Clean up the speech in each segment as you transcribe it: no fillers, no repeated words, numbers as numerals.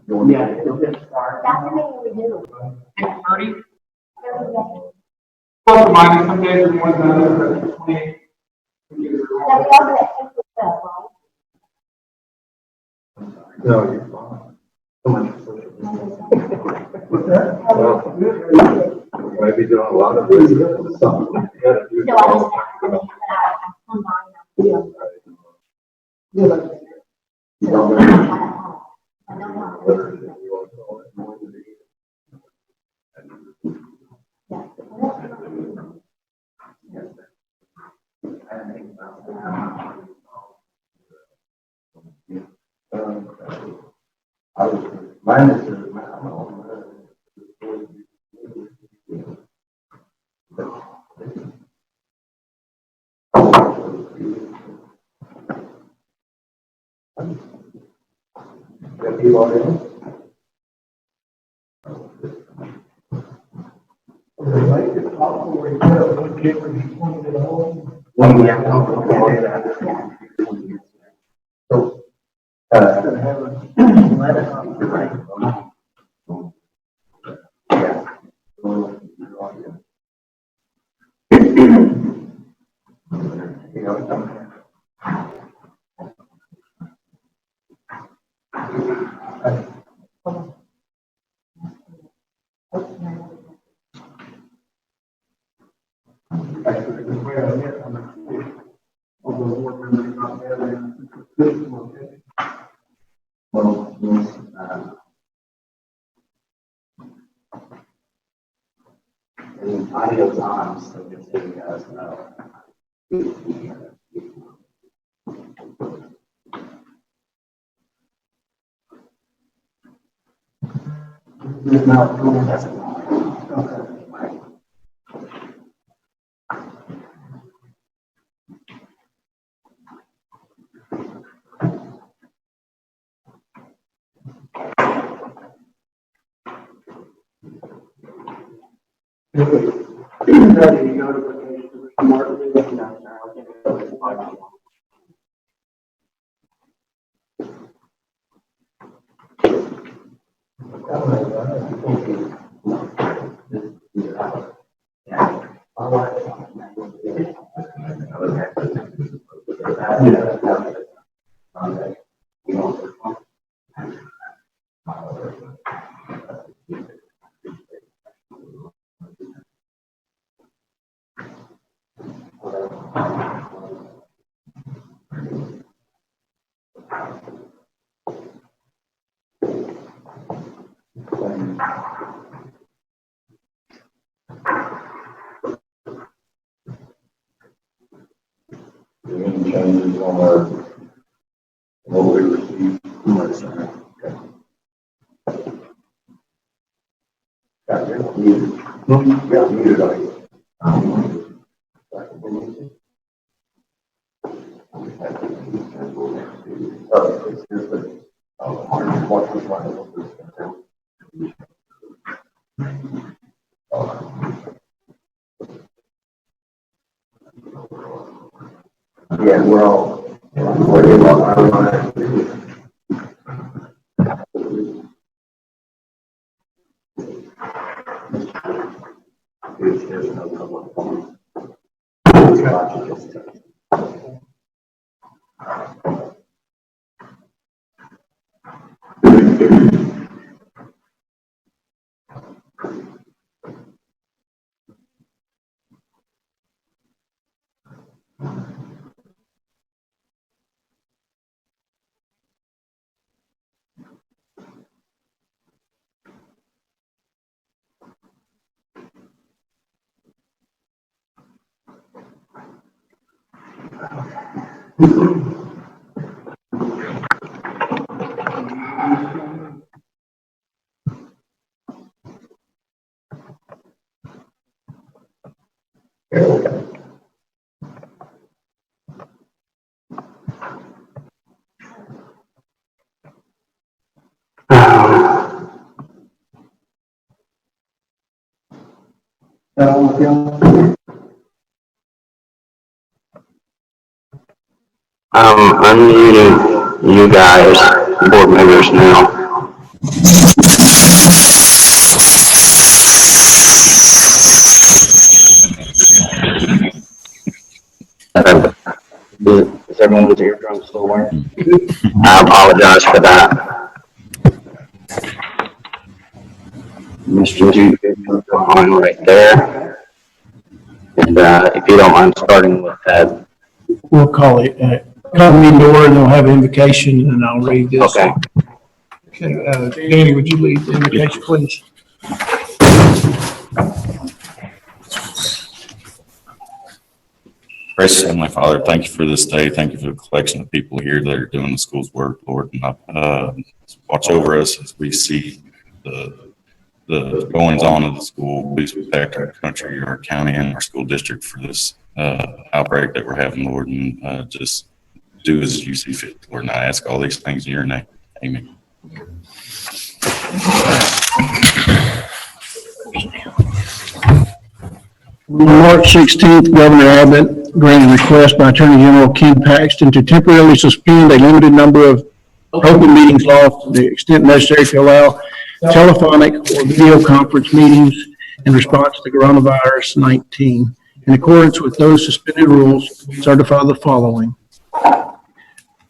Yeah, you'll get started. That's the thing we do. 6:30? 30 days. Plus or minus, some days are more than others, but 20. And then we all do it, right? No, you're fine. So much for social media. What's that? Well, maybe doing a lot of this. Some, you gotta do it No, I all just, the I time. combine them. Yeah. Yeah, like, You don't know. I don't know. Mine is, got people on it? like it's possible where you have one kid when you pointed it home. One, yeah. So, Gonna have a, let it on. well, in ideal times, so just so you guys know. any changes on our, what we received? Got it, needed. Yeah, needed, it's just that, what was my, yeah, well, working on our, there's no public forum. Unmuting you guys, board members now. Is everyone's eardrum still working? I apologize for that. Mr. Duke, on right there. And if you don't mind starting with that. We'll call it, come in door and they'll have invocation and I'll read this. Okay. Okay, Danny, would you lead the invocation, please? Gracious Heavenly Father, thank you for this day. Thank you for the collection of people here that are doing the school's work, Lord. And watch over us as we see the goings on of the school. Please protect our country, our county, and our school district for this outbreak that we're having, Lord. And just do as you see fit, Lord. And I ask all these things in your name. Amen. On March 16th, Governor Abbott granted a request by Attorney General Ken Paxton to temporarily suspend a limited number of open meetings laws to the extent necessary to allow telephonic or video conference meetings in response to coronavirus 19. In accordance with those suspended rules, certify the following.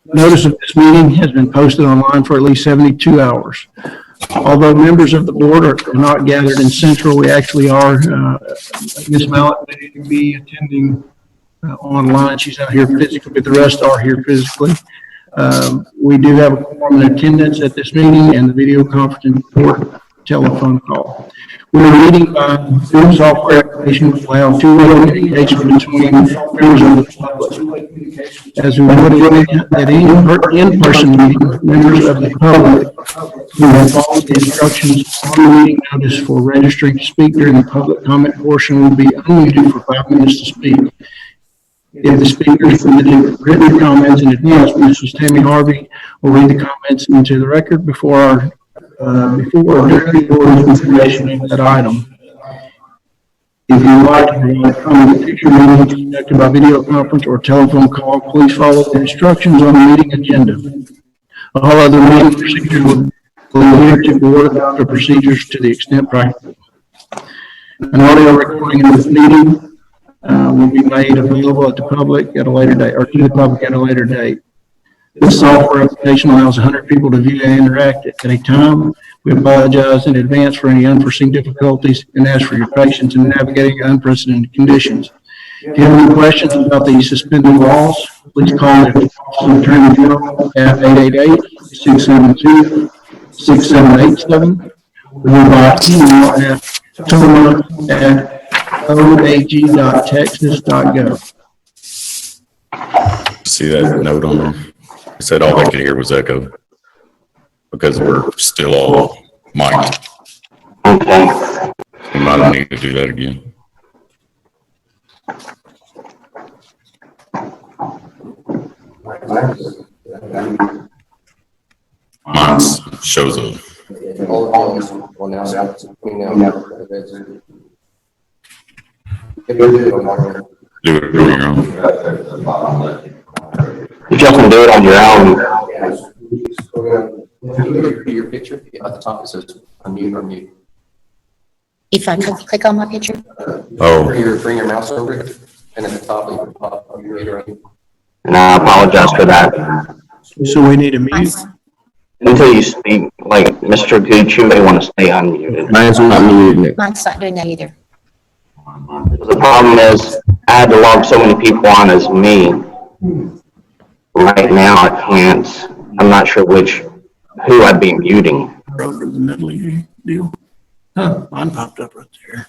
Notice of this meeting has been posted online for at least 72 hours. Although members of the board are not gathered in Central, we actually are. Ms. Mallett may be attending online. She's not here physically, but the rest are here physically. We do have a quorum in attendance at this meeting and the video conference or telephone call. We are meeting by Zoom software application which allows two-way communication between members of the public. As we noted at any in-person meeting, members of the public who have followed the instructions on the meeting notice for registering to speak during the public comment portion will be unmuted for 5 minutes to speak. If the speaker is permitted written comments in advance, Mrs. Tammy Harvey will read the comments into the record before or during the board's consideration of that item. If you would like to provide comments at future meetings conducted by video conference or telephone call, please follow the instructions on the meeting agenda. All other meeting procedures will adhere to board adopted procedures to the extent practical. An audio recording of this meeting will be made available at the public at a later date, or to the public at a later date. This software application allows 100 people to view and interact at a time. We apologize in advance for any unforeseen difficulties and ask for your patience in navigating unprecedented conditions. If you have any questions about these suspended laws, please call the Attorney General at 888-672-6787 or by email at toma@oag.texas.gov. See that note on there? It said all they could hear was echo because we're still all mic'd. Okay. We might need to do that again. Mine shows a. Do it on your own. You just can do it on your own. Your picture at the top, it says unmute or mute. If I click on my picture, Oh, Bring your mouse over it, and at the top, you can pop up unmute or unmute. And I apologize for that. So we need a mute. mine's, Until you speak, like Mr. Gooch, you may want to stay unmuted. Mine's not muted. mine's not doing that either. The problem is, I had to log so many people on as me. Right now, I can't. I'm not sure who I'd be muting. Over the middle deal. Huh, mine popped up right there.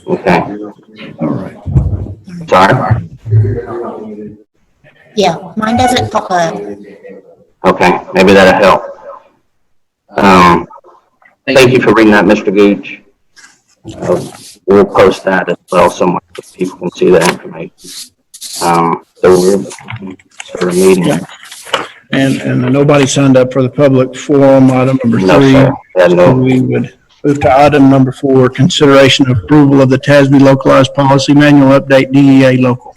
Okay. All right. Sorry. Yeah, mine doesn't pop up. Okay, maybe that'll help. Thank you for reading that, Mr. Gooch. We'll post that as well somewhere so people can see that information. So we're for a meeting. And nobody signed up for the public forum, item number No, 3. sir. Yeah, So no. we would move to item number 4, consideration of approval of the TASB localized policy manual update DEA local.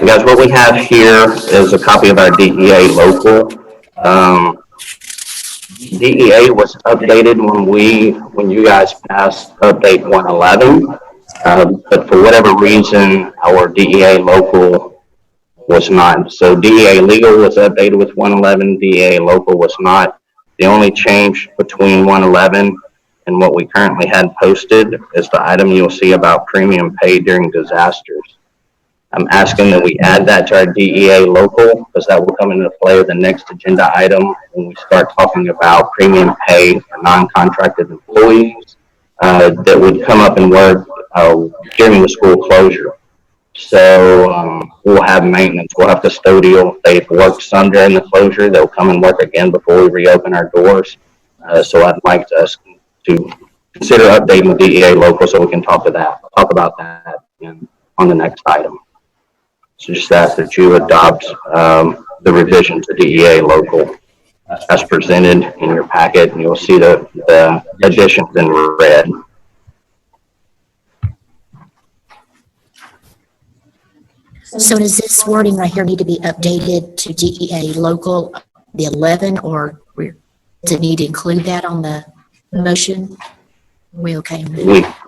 Guys, what we have here is a copy of our DEA local. DEA was updated when you guys passed update 111. But for whatever reason, our DEA local was not. So DEA legal was updated with 111, DEA local was not. The only change between 111 and what we currently had posted is the item you'll see about premium pay during disasters. I'm asking that we add that to our DEA local, because that will come into play with the next agenda item when we start talking about premium pay for non-contracted employees that would come up and work during the school closure. So we'll have maintenance, we'll have custodial. If they've worked some during the closure, they'll come and work again before we reopen our doors. So I'd like us to consider updating the DEA local so we can talk about that on the next item. So just ask that you adopt the revision to DEA local as presented in your packet, and you'll see the additions in red. So does this wording right here need to be updated to DEA local, the 11, or does it need to include that on the motion? Are we okay?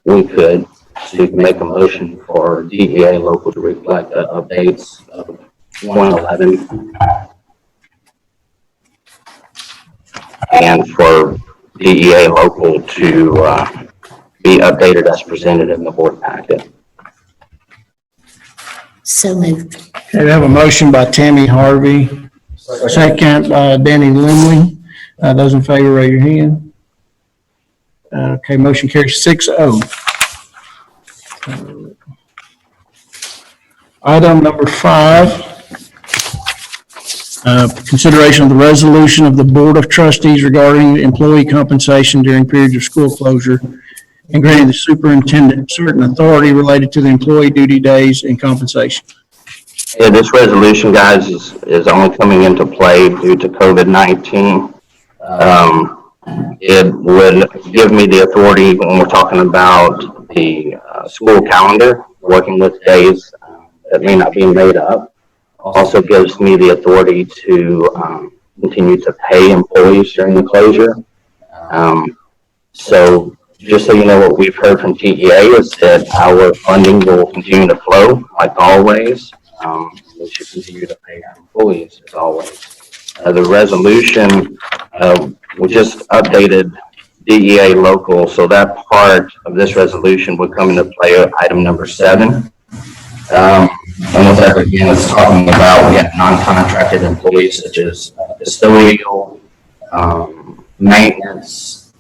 We could. So you can make a motion for DEA local to reflect the updates of 111 and for DEA local to be updated as presented in the board packet. So moved. Okay, we have a motion by Tammy Harvey, second by Danny Limley. Those in favor, raise your hand. Okay, motion carries 6-0. Item number 5, consideration of the resolution of the Board of Trustees regarding employee compensation during periods of school closure and granting the superintendent certain authority related to the employee duty days and compensation. Yeah, this resolution, guys, is only coming into play due to COVID-19. It would give me the authority when we're talking about the school calendar, working with days that may not be made up. Also gives me the authority to continue to pay employees during the closure. So just so you know, what we've heard from TEA is that our funding will continue to flow like always. We should continue to pay our employees as always. The resolution, we just updated DEA local, so that part of this resolution would come into play at item number 7. And with that, again, it's talking about, we have non-contracted employees such as custodial, maintenance,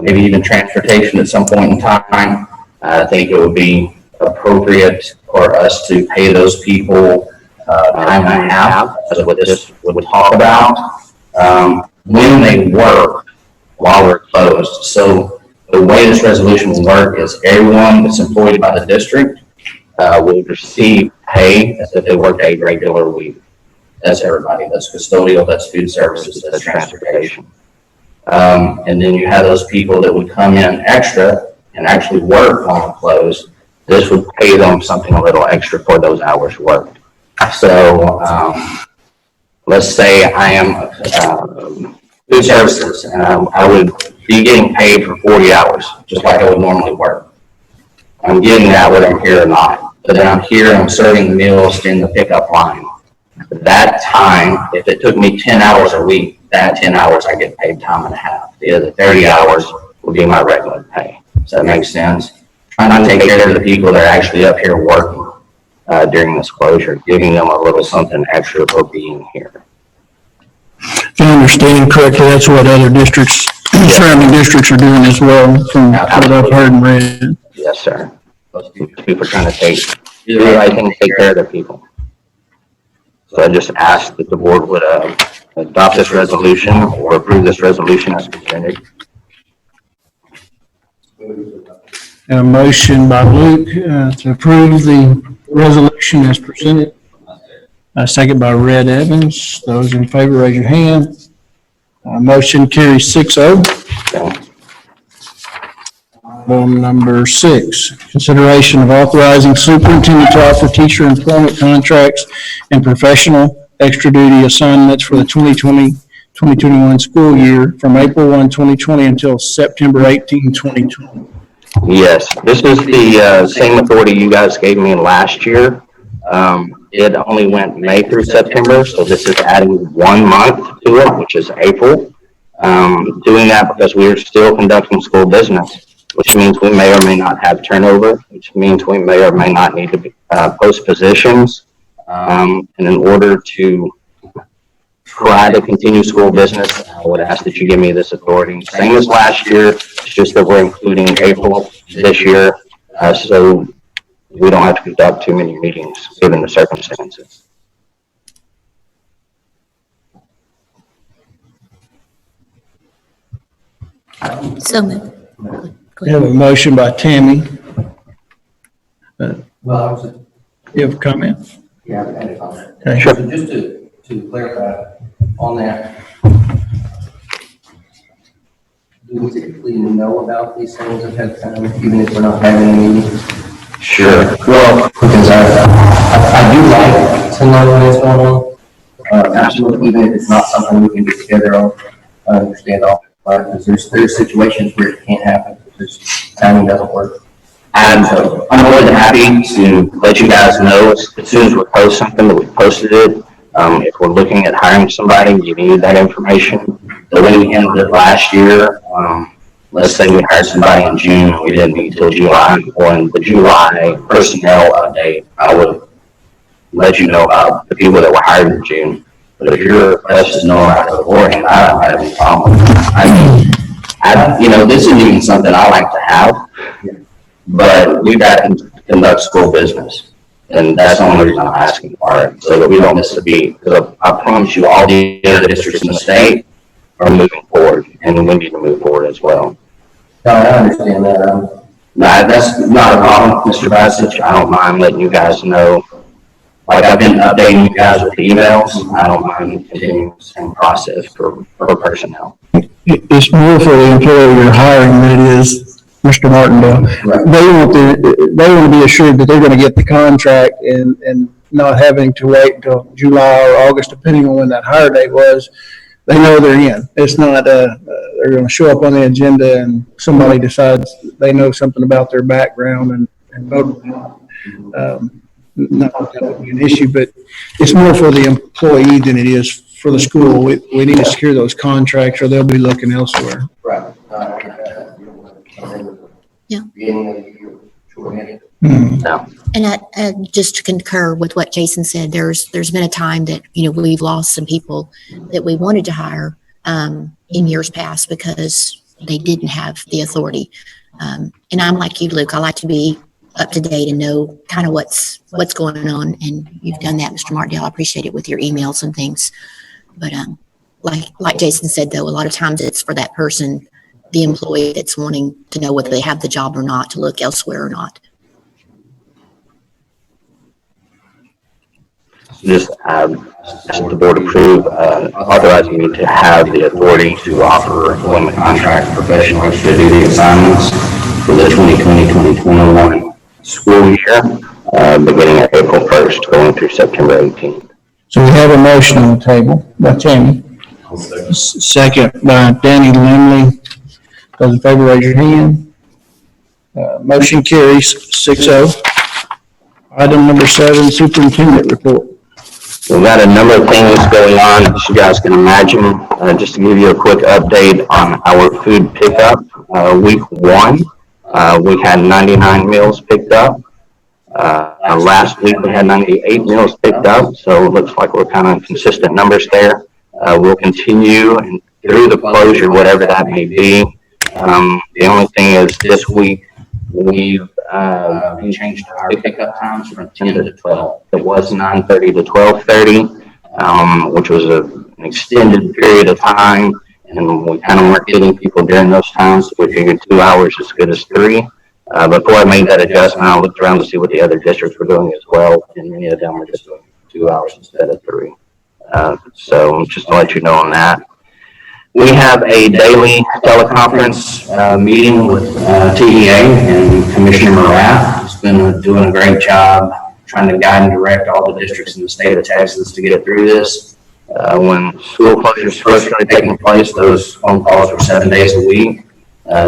maybe even transportation at some point in time. I think it would be appropriate for us to pay those people time and a half, as what this would talk about, when they work while we're closed. So the way this resolution will work is everyone that's employed by the district will receive pay as if they worked a regular week. That's everybody. That's custodial, that's food services, that's transportation. And then you have those people that would come in extra and actually work while closed. This would pay them something a little extra for those hours worked. So let's say I am food services, and I would be getting paid for 40 hours, just like I would normally work. I'm getting that whether I'm here or not. But then I'm here, I'm serving the meals in the pickup line. That time, if it took me 10 hours a week, that 10 hours I get paid time and a half. The other 30 hours will be my regular pay. Does that make sense? Trying to take care of the people that are actually up here working during this closure, giving them a little something extra for being here. If I understand correctly, that's what other districts, surrounding districts are doing as well, from what I've heard and read. Yes, sir. Those people are trying to do the right thing to take care of their people. So I just ask that the board would adopt this resolution or approve this resolution as presented. A motion by Luke to approve the resolution as presented. Second by Red Evans. Those in favor, raise your hand. Motion carries 6-0. Item number 6, consideration of authorizing superintendent to offer teacher employment contracts and professional extra duty assignments for the 2020-2021 school year from April 1, 2020 until September 18, 2020. Yes, this is the same authority you guys gave me last year. It only went May through September, so this is adding 1 month to it, which is April. Doing that because we are still conducting school business, which means we may or may not have turnover, which means we may or may not need to post positions. And in order to try to continue school business, I would ask that you give me this authority. Same as last year, it's just that we're including April this year, so we don't have to conduct too many meetings given the circumstances. So moved. We have a motion by Tammy. Well, I was, You have a comment? yeah, I had a comment. Okay. So just to clarify on that, do we typically know about these things ahead of time, even if we're not having any meetings? Sure. Well, because I do like to know what is going on. Absolutely, even if it's not something we can get together on, I understand all, because there's situations where it can't happen, because timing doesn't work. And I'm more than happy to let you guys know as soon as we post something that we posted it. If we're looking at hiring somebody, you need that information. The way we handled it last year, let's say we hired somebody in June and we didn't meet till July, or in the July personnel update, I would let you know about the people that were hired in June. But if your request is known right beforehand, I don't have any problem. This isn't even something I like to have, but we got to conduct school business. And that's the only reason I'm asking for it, so that we don't miss a beat. Because I promise you, all the other districts in the state are moving forward, and we need to move forward as well. No, I understand that. No, that's not a problem, Mr. Bassett. I don't mind letting you guys know. Like I've been updating you guys with emails. I don't mind continuing the same process for personnel. It's more for the employer you're hiring than it is Mr. Martindale. They want to be assured that they're going to get the contract and not having to wait until July or August, depending on when that hire date was. They know they're in. It's not, they're going to show up on the agenda and somebody decides they know something about their background and vote on it. Not that that would be an issue, but it's more for the employee than it is for the school. We need to secure those contracts or they'll be looking elsewhere. Right. Yeah. No. And I just to concur with what Jason said, there's been a time that, we've lost some people that we wanted to hire in years past because they didn't have the authority. And I'm like you, Luke, I like to be up to date and know kind of what's going on. And you've done that, Mr. Martindale. I appreciate it with your emails and things. But like Jason said, though, a lot of times it's for that person, the employee that's wanting to know whether they have the job or not, to look elsewhere or not. Just ask the board approve, authorizing me to have the authority to offer employment contract professionals to do the assignments for the 2020-2021 school year, beginning at April 1st, going through September 18th. So we have a motion on the table by Tammy. Second by Danny Limley. Those in favor, raise your hand. Motion carries 6-0. Item number 7, superintendent report. We've got a number of things going on, as you guys can imagine. Just to give you a quick update on our food pickup. Week 1, we had 99 meals picked up. Last week we had 98 meals picked up, so it looks like we're kind of consistent numbers there. We'll continue and through the closure, whatever that may be. The only thing is this week we've changed our pickup times from 10 to 12. It was 9:30 to 12:30, which was an extended period of time, and we kind of weren't getting people during those times. So we figured 2 hours is as good as 3. Before I made that adjustment, I looked around to see what the other districts were doing as well, and many of them were just doing 2 hours instead of 3. So just to let you know on that. We have a daily teleconference meeting with TEA and Commissioner Morath. He's been doing a great job trying to guide and direct all the districts in the state of Texas to get it through this. When school closures first started taking place, those phone calls were 7 days a week.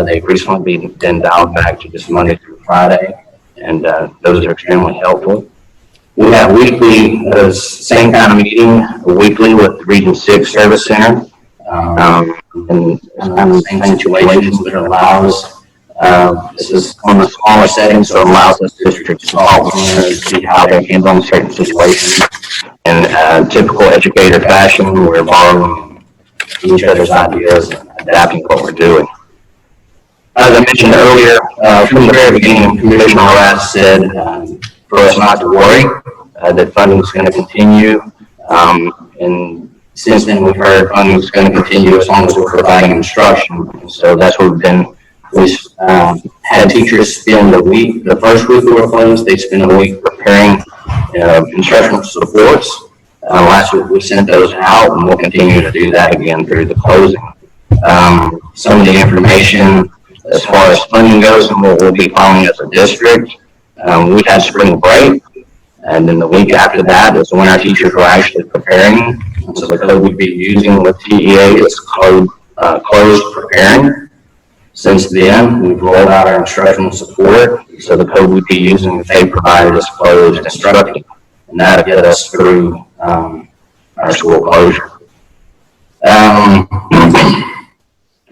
They've recently been dialed back to just Monday through Friday, and those are extremely helpful. We have weekly, same kind of meeting, weekly with the Region 6 Service Center. And kind of same situations, but it allows, this is on the smaller setting, so it allows us districts to talk to see how they handle certain situations. In typical educator fashion, we're borrowing each other's ideas and adapting what we're doing. As I mentioned earlier, from the very beginning, Commissioner Rath said for us not to worry, that funding is going to continue. And since then, we've heard funding is going to continue as long as we're providing instruction. So that's what we've been. We had teachers spend a week, the first week we were closed, they spent a week preparing instructional supports. Last week we sent those out, and we'll continue to do that again through the closing. Some of the information as far as funding goes and what we'll be following as a district, we had spring break, and then the week after that is when our teachers were actually preparing. So the code we'd be using with TEA is called closed preparing. Since then, we've rolled out our instructional support, so the code we'd be using if they provided us closed instructing, and that'll get us through our school closure.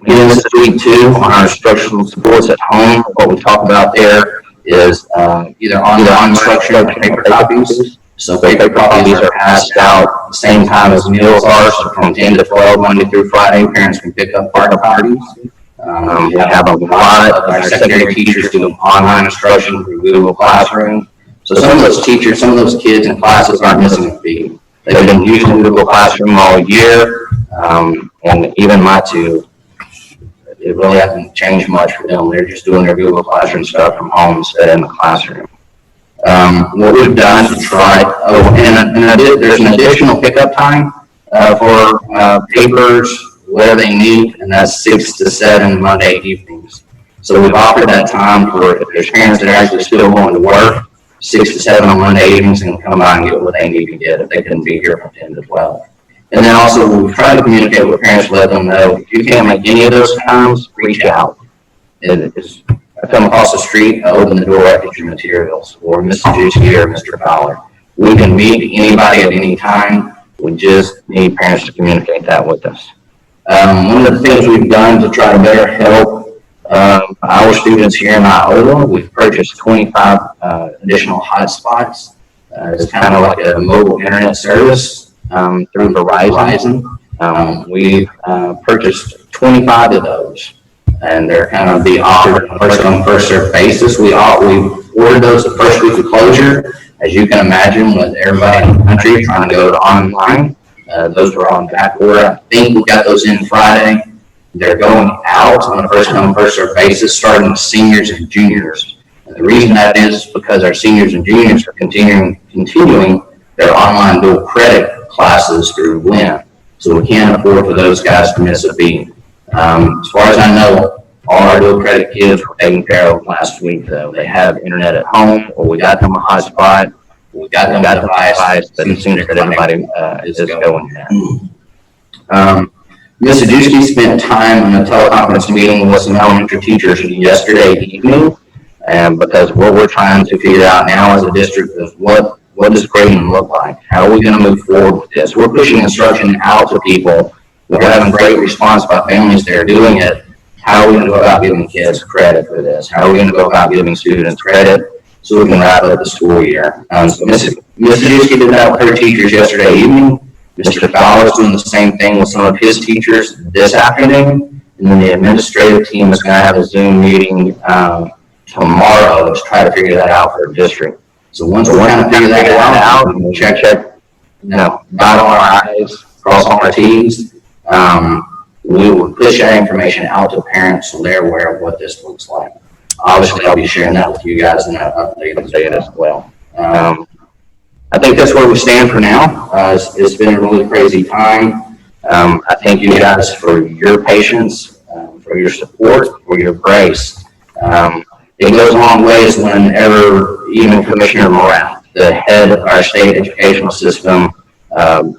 Again, this is week 2 on our instructional supports at home. What we talk about there is either online instruction or paper copies. So paper copies are passed out the same time as meals are, so from 10 to 12, Monday through Friday, parents can pick up paper copies. We have a lot of our secondary teachers do online instruction through Google Classroom. So some of those teachers, some of those kids in classes aren't missing a beat. They've been using Google Classroom all year, and even my 2, it really hasn't changed much for them. They're just doing their Google Classroom stuff from home instead in the classroom. What we've done to try, there's an additional pickup time for papers, whatever they need, and that's 6 to 7 Monday evenings. So we've offered that time for if there's parents that are actually still going to work, 6 to 7 on Monday evenings, and come by and get what they need to get if they couldn't be here from 10 to 12. And then also, we've tried to communicate with parents, let them know if you can't make any of those times, reach out. I come across the street, I open the door, I get your materials, or Mr. Juicy or Mr. Fowler. We can meet anybody at any time. We just need parents to communicate that with us. One of the things we've done to try to better help our students here in Iola, we've purchased 25 additional hotspots. It's kind of like a mobile internet service through Verizon. We've purchased 25 of those, and they're kind of be offered on a first come, first served basis. We ordered those the first week of closure. As you can imagine, with everybody in the country trying to go to online, those were on back order. I think we got those in Friday. They're going out on a first come, first served basis, starting with seniors and juniors. And the reason that is because our seniors and juniors are continuing their online dual credit classes through WIN. So we can't afford for those guys to miss a beat. As far as I know, all our dual credit kids were taken care of last week, though. They have internet at home, or we got them a hotspot, we got them a device, but as soon as anybody is going there. Ms. Adusky spent time in a teleconference meeting with some elementary teachers yesterday evening, and because what we're trying to figure out now as a district is what does grading look like? How are we going to move forward with this? We're pushing instruction out to people. We're having great response by families that are doing it. How are we going to go about giving kids credit for this? How are we going to go about giving students credit so we can wrap up the school year? So Ms. Adusky did that with her teachers yesterday evening. Mr. Fowler is doing the same thing with some of his teachers this afternoon. And then the administrative team is going to have a Zoom meeting tomorrow to try to figure that out for a district. So once we kind of figure that out, and check, dot all our I's, cross all our T's, we will push that information out to parents so they're aware of what this looks like. Obviously, I'll be sharing that with you guys in that updated data as well. I think that's where we stand for now. It's been a really crazy time. I thank you guys for your patience, for your support, for your grace. It goes a long ways whenever even Commissioner Morath, the head of our state educational system,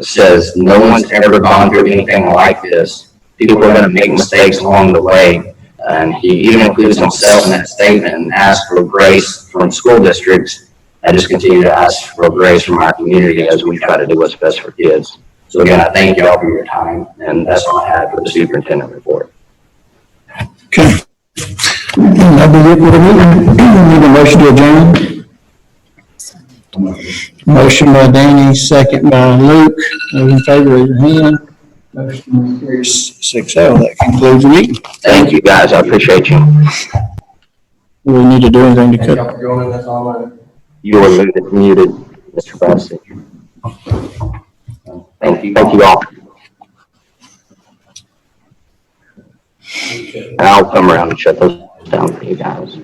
says no one's ever gone through anything like this. People are going to make mistakes along the way. And he even includes himself in that statement and asked for grace from school districts. I just continue to ask for grace from our community as we try to do what's best for kids. So again, I thank you all for your time, and that's all I had for the superintendent report. Okay. That'll be it for the meeting. Need a motion to adjourn? Motion by Danny, second by Luke. Those in favor, raise your hand. Motion carries 6-0. That concludes the meeting. Thank you, guys. I appreciate you. We need to do anything to Thank y'all cut. for joining us online. You were muted, Mr. Bassett. Thank you all. And I'll come around and shut those down for you guys.